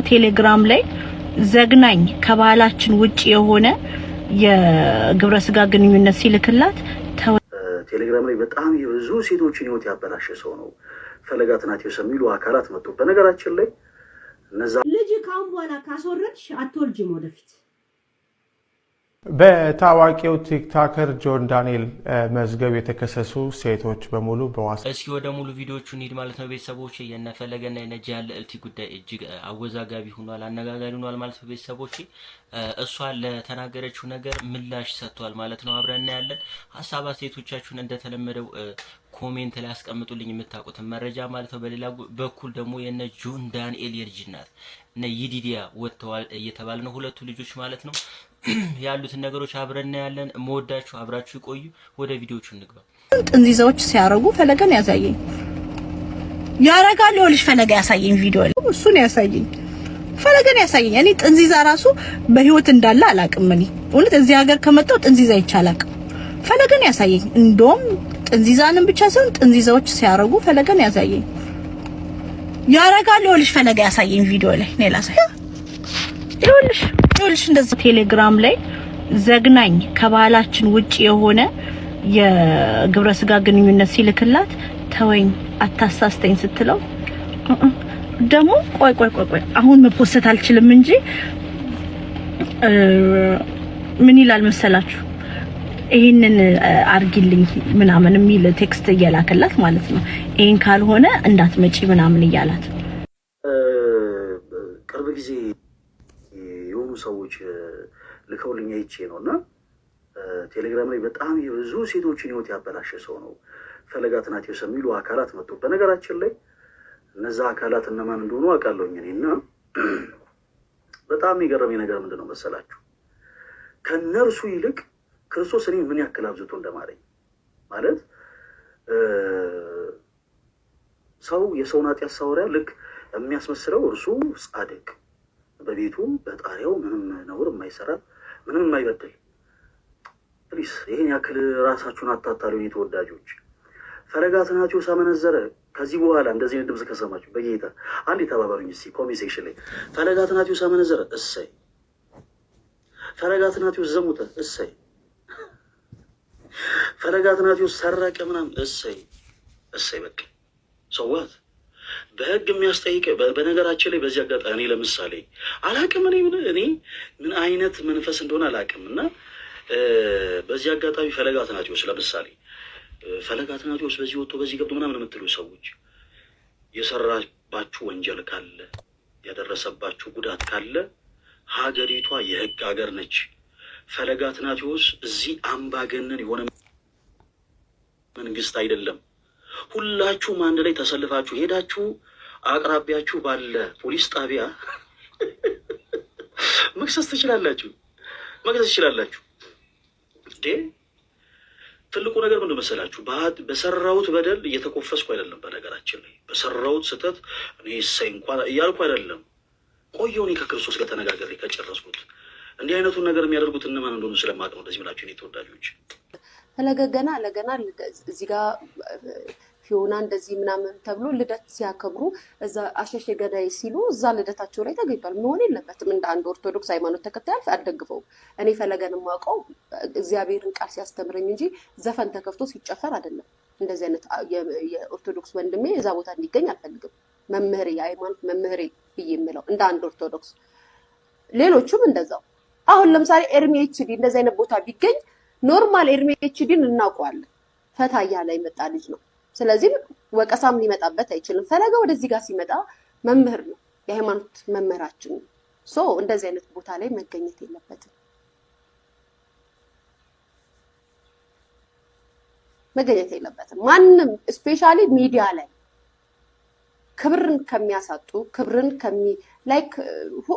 ቴሌግራም ላይ ዘግናኝ ከባህላችን ውጪ የሆነ የግብረ ስጋ ግንኙነት ሲልክላት ቴሌግራም ላይ በጣም የብዙ ሴቶችን ህይወት ያበላሸ ሰው ነው ፈለጋት ናቴዎስ የሚሉ አካላት መጡ። በነገራችን ላይ እነዛ ልጅ ካሁን በኋላ ካስወረድሽ አትወልጂም ወደፊት። በታዋቂው ቲክቶከር ጆን ዳንኤል መዝገብ የተከሰሱ ሴቶች በሙሉ በዋስ እስኪ ወደ ሙሉ ቪዲዮቹ እንሂድ ማለት ነው ቤተሰቦች። የነፈለገና የነጃል ልዕልት ጉዳይ እጅግ አወዛጋቢ ሆኗል፣ አነጋጋሪ ሆኗል ማለት ነው ቤተሰቦች። እሷ ለተናገረችው ነገር ምላሽ ሰጥቷል ማለት ነው። አብረን ያለን ሀሳብ አስተያየቶቻችሁን እንደተለመደው ኮሜንት ላይ አስቀምጡልኝ የምታውቁትን መረጃ ማለት ነው። በሌላ በኩል ደግሞ የነ ጆን ዳንኤል የልጅ ናት እነ ይዲዲያ ወጥተዋል እየተባለ ነው፣ ሁለቱ ልጆች ማለት ነው። ያሉትን ነገሮች አብረን ያለን መወዳችሁ አብራችሁ ይቆዩ። ወደ ቪዲዮቹ እንግባ። ጥንዚዛዎች ሲያረጉ ፈለገን ያሳየኝ ያረጋል ልጅ ፈለገ ያሳየኝ ቪዲዮ ላይ እሱን ያሳየኝ ፈለገን ያሳየኝ። እኔ ጥንዚዛ ራሱ በህይወት እንዳለ አላቅም። እኔ እውነት እዚህ ሀገር ከመጣው ጥንዚዛ ይቻላል ፈለገን ያሳየኝ። እንደውም ጥንዚዛንም ብቻ ሳይሆን ጥንዚዛዎች ሲያረጉ ፈለገን ያሳየኝ ያረጋል ልጅ ፈለገ ያሳየኝ ቪዲዮ ላይ ኔላ ሳይ ይኸውልሽ እንደዚህ ቴሌግራም ላይ ዘግናኝ ከባህላችን ውጪ የሆነ የግብረ ስጋ ግንኙነት ሲልክላት ተወኝ አታሳስተኝ ስትለው ደግሞ ቆይ አሁን መፖሰት አልችልም እንጂ ምን ይላል መሰላችሁ? ይሄንን አርጊልኝ ምናምን የሚል ቴክስት እየላከላት ማለት ነው። ይሄን ካልሆነ እንዳትመጪ ምናምን እያላት ቅርብ ጊዜ የሆኑ ሰዎች ልከውልኝ አይቼ ነውና ቴሌግራም ላይ በጣም የብዙ ሴቶችን ህይወት ያበላሸ ሰው ነው ፈለጋት ናቴዎስ የሚሉ አካላት መጡ። በነገራችን ላይ እነዛ አካላት እነማን እንደሆኑ አውቃለሁኝ እኔና በጣም የገረመኝ ነገር ምንድነው መሰላችሁ? ከነርሱ ይልቅ ክርስቶስ እኔ ምን ያክል አብዝቶ እንደማረኝ ማለት ሰው የሰውን ኃጢአት ሳወራ ልክ የሚያስመስለው እርሱ ጻድቅ በቤቱ በጣሪያው ምንም ነውር የማይሰራ ምንም የማይበድል። ፕሊስ ይሄን ያክል ራሳችሁን አታታሉ ተወዳጆች። ፈለጋት ናቴዎስ አመነዘረ። ከዚህ በኋላ እንደዚህ ድምጽ ከሰማችሁ በጌታ አንድ ተባባሩኝ እስቲ ኮሜንት ሴክሽን ላይ ፈለጋት ናቴዎስ አመነዘረ እሰይ፣ ፈለጋት ናቴዎስ ዘሙተ እሰይ፣ ፈለጋት ናቴዎስ ሰረቀ ምናምን እሰይ እሰይ። በቃ ሰዋት በህግ የሚያስጠይቅ። በነገራችን ላይ በዚህ አጋጣሚ እኔ ለምሳሌ አላቅም እኔ ምን አይነት መንፈስ እንደሆነ አላቅም እና በዚህ አጋጣሚ ፈለጋት ናቴዎስ ለምሳሌ ፈለጋት ናቴዎስ በዚህ ወጥቶ በዚህ ገብቶ ምናምን የምትሉ ሰዎች የሰራባችሁ ወንጀል ካለ ያደረሰባችሁ ጉዳት ካለ ሀገሪቷ የህግ ሀገር ነች። ፈለጋት ናቴዎስ እዚህ አምባገነን የሆነ መንግስት አይደለም። ሁላችሁም አንድ ላይ ተሰልፋችሁ ሄዳችሁ አቅራቢያችሁ ባለ ፖሊስ ጣቢያ መክሰስ ትችላላችሁ። እንዴ ትልቁ ነገር ምን መሰላችሁ? በሰራውት በደል እየተኮፈስኩ አይደለም። በነገራችን ላይ በሰራውት ስህተት እኔ እሰይ እንኳን እያልኩ አይደለም። ቆየሁ እኔ ከክርስቶስ ጋር ተነጋግሬ ከጨረስኩት እንዲህ አይነቱን ነገር የሚያደርጉት እነማን እንደሆኑ ስለማቅ ነው እንደዚህ ብላችሁ እኔ ተወዳጆች ለገና እዚህ ጋር ፊዮና እንደዚህ ምናምን ተብሎ ልደት ሲያከብሩ እዛ አሸሸ ገዳይ ሲሉ እዛ ልደታቸው ላይ ተገኝቷል። መሆን የለበትም። እንደ አንድ ኦርቶዶክስ ሃይማኖት ተከታይ አልደግፈውም። እኔ ፈለገን የማውቀው እግዚአብሔርን ቃል ሲያስተምረኝ እንጂ ዘፈን ተከፍቶ ሲጨፈር አይደለም። እንደዚህ አይነት የኦርቶዶክስ ወንድሜ እዛ ቦታ እንዲገኝ አልፈልግም። መምህሬ፣ የሃይማኖት መምህሬ ብዬ የምለው እንደ አንድ ኦርቶዶክስ፣ ሌሎቹም እንደዛው። አሁን ለምሳሌ ኤርሚ ኤችዲ እንደዚህ አይነት ቦታ ቢገኝ ኖርማል ኤርሚ ኤችዲን እናውቀዋለን። ፈታ እያለ የመጣ ልጅ ነው። ስለዚህ ወቀሳም ሊመጣበት አይችልም። ፈለገ ወደዚህ ጋር ሲመጣ መምህር ነው፣ የሃይማኖት መምህራችን ነው። እንደዚህ አይነት ቦታ ላይ መገኘት የለበትም። ማንም ስፔሻሊ ሚዲያ ላይ ክብርን ከሚያሳጡ ክብርን ላይክ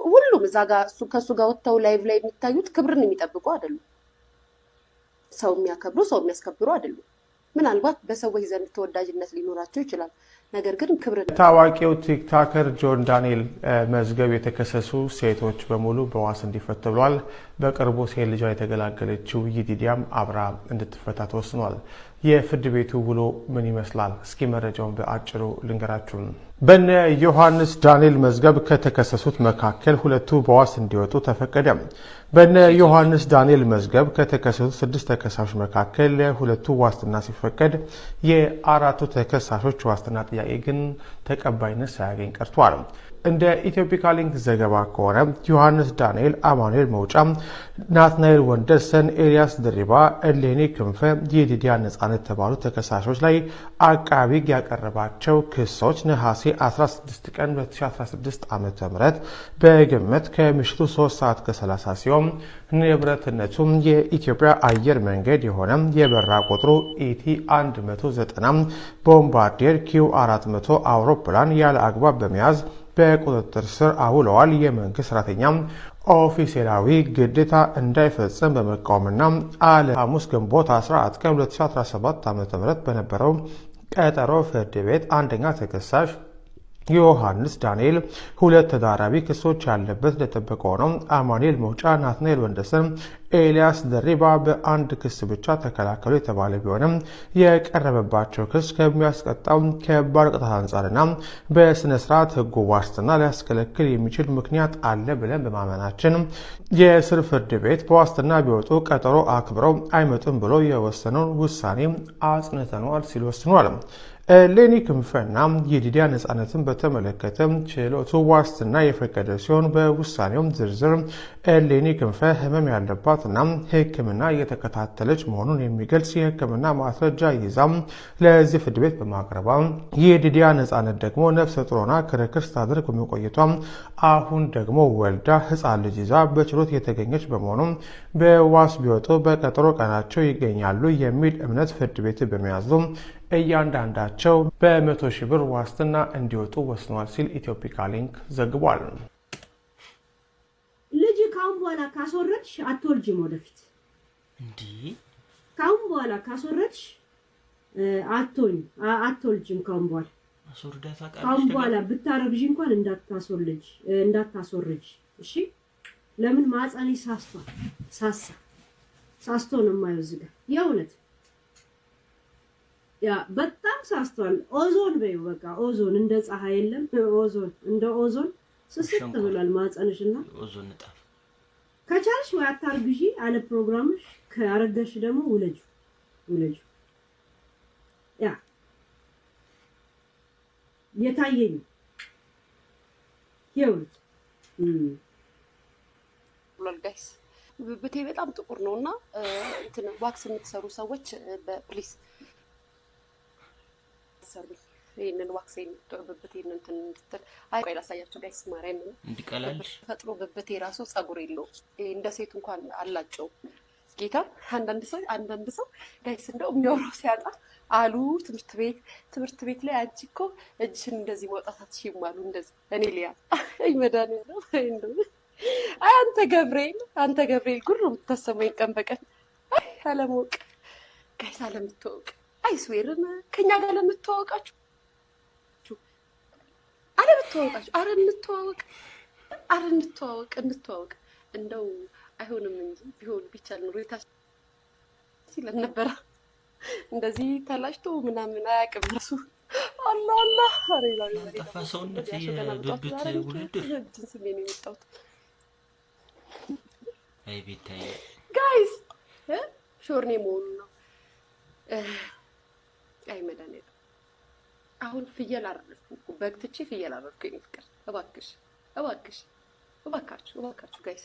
ሁሉም እዛ ጋር ከሱ ጋር ወጥተው ላይቭ ላይ የሚታዩት ክብርን የሚጠብቁ አይደሉም። ሰው የሚያከብሩ ሰው የሚያስከብሩ አይደሉም። ምናልባት በሰዎች ዘንድ ተወዳጅነት ሊኖራቸው ይችላል። ነገር ግን ክብር ታዋቂው ቲክቶከር ጆን ዳንኤል መዝገብ የተከሰሱ ሴቶች በሙሉ በዋስ እንዲፈቱ ብሏል። በቅርቡ ሴት ልጇ የተገላገለችው ይዲዲያም አብራ እንድትፈታ ተወስኗል። የፍርድ ቤቱ ውሎ ምን ይመስላል? እስኪ መረጃውን በአጭሩ ልንገራችሁ። በነ ዮሐንስ ዳንኤል መዝገብ ከተከሰሱት መካከል ሁለቱ በዋስ እንዲወጡ ተፈቀደ። በነ ዮሐንስ ዳንኤል መዝገብ ከተከሰሱት 6 ተከሳሾች መካከል ለሁለቱ ዋስትና ሲፈቀድ የአራቱ ተከሳሾች ዋስትና ጥያቄ ግን ተቀባይነት ሳያገኝ ቀርቷል። እንደ ኢትዮፒካ ሊንክ ዘገባ ከሆነ ዮሐንስ ዳንኤል፣ አማኑኤል መውጫ፣ ናትናኤል ወንደሰን፣ ኤልያስ ድሪባ፣ እሌኒ ክንፈ፣ የዲዲያ ነጻነት የተባሉ ተከሳሾች ላይ አቃቢ ሕግ ያቀረባቸው ክሶች ነሐሴ 16 ቀን 2016 ዓ.ም በግምት ከምሽቱ 3 ሰዓት ከ30 ሲሆን ንብረትነቱም የኢትዮጵያ አየር መንገድ የሆነ የበረራ ቁጥሩ ኢቲ 190 ቦምባርዲየር ኪው 400 አውሮፕላን ያለ አግባብ በመያዝ በቁጥጥር ስር አውለዋል። የመንግስት ሰራተኛ ኦፊሴላዊ ግዴታ እንዳይፈጽም በመቃወምና አለ ሐሙስ ግንቦት 14 ቀን 2017 ዓ.ም በነበረው ቀጠሮ ፍርድ ቤት አንደኛ ተከሳሽ ዮሐንስ ዳንኤል 2 ተደራራቢ ክሶች ያለበት እንደተጠበቀ ነው። አማኑኤል መውጫ፣ ናትናኤል ወንደሰን፣ ኤልያስ ድሪባ በአንድ ክስ ብቻ ተከላከሉ የተባለ ቢሆንም የቀረበባቸው ክስ ከሚያስቀጣው ከባድ ቅጣት አንጻርና በስነ ስርዓት ሕጉ ዋስትና ሊያስከለክል የሚችል ምክንያት አለ ብለን በማመናችን የስር ፍርድ ቤት በዋስትና ቢወጡ ቀጠሮ አክብረው አይመጡም ብሎ የወሰነውን ውሳኔ አጽንተነዋል ሲል ወስኗል። እሌኒ ክንፈና የዲዲያ ነጻነትን በተመለከተ ችሎቱ ዋስትና የፈቀደ ሲሆን በውሳኔው ዝርዝር እሌኒ ክንፈ ህመም ያለባትና ሕክምና እየተከታተለች መሆኑን የሚገልጽ የሕክምና ማስረጃ ይዛ ለዚህ ፍርድ ቤት በማቅረቧ የዲዲያ ነጻነት ደግሞ ነፍሰ ጡር ሆና ክርክር ስታደርግ በመቆየቷ አሁን ደግሞ ወልዳ ሕፃን ልጅ ይዛ በችሎት የተገኘች በመሆኑ በዋስ ቢወጡ በቀጠሮ ቀናቸው ይገኛሉ የሚል እምነት ፍርድ ቤት በመያዙ እያንዳንዳቸው በ100,000 ብር ዋስትና እንዲወጡ ወስኗል ሲል ኢትዮፒካ ሊንክ ዘግቧል። ልጅ ካሁን በኋላ ካስወረድሽ አትወልጂም ወደፊት። እንዴ ካሁን በኋላ ካስወረድሽ አትወልጂም። ካሁን በኋላ አስወርዳታ ካሁን በኋላ ብታረግዢ እንኳን እንዳታስወርጂ። እሺ ለምን ማህፀኔ ሳስቶ ነው የማየው እዚህ ጋር የእውነት ያ በጣም ሳስቷል። ኦዞን በይው በቃ ኦዞን እንደ ፀሐይ የለም። ኦዞን እንደ ኦዞን ስስት ብሏል ማህፀንሽና ኦዞን ንጣፍ ከቻልሽ ወይ አታርግዢ አለ ፕሮግራምሽ። ካረገሽ ደግሞ ውለጁ። ያ የታየኝ ይኸውልህ ጋይስ ብብቴ በጣም ጥቁር ነውና እንትን ዋክስ የምትሰሩ ሰዎች በፕሊስ ይሄንን ዋክሴን ብብቴን እንትን እንድትል ቆይ ላሳያችሁ ጋይስ። ማርያም እንዲቀላልሽ ፈጥሮ ብብቴ ራሱ ጸጉር የለው እንደ ሴት እንኳን አላጨው ጌታ። አንዳንድ ሰው ጋይስ እንደው የሚያወራው ሲያጣ አሉ ትምህርት ቤት ላይ አንቺ እኮ እጅሽን እንደዚህ ማውጣት አትችይም አሉ። እንደዚህ እኔ ሊያ አይ መድኃኒዓለም እንደው አንተ ገብርኤል ጉድ ነው የምታሰማኝ ቀን በቀን። አይ አለማወቅ ጋይስ አለምትወቅ አይስዌርን ከኛ ጋር ለምትዋወቃችሁ እንተዋወቅ እንደው አይሆንም እንጂ ቢሆን ቢቻል ኑሮ ሲለን ነበር። እንደዚህ ተላሽቶ ምናምን አያውቅም እሱ። አላህ አሬላ ጠፋ ሰውነት የብብት ውድድር ስሜ ነው የወጣሁት። አይ ቤታይ ጋይስ ሾርኔ መሆኑ ነው። አይ መድኃኒዓለም አሁን ፍየል አረድኩ በግ ትቼ ፍየል አረድኩ። የእኔ ፍቅር እባክሽ ጋይስ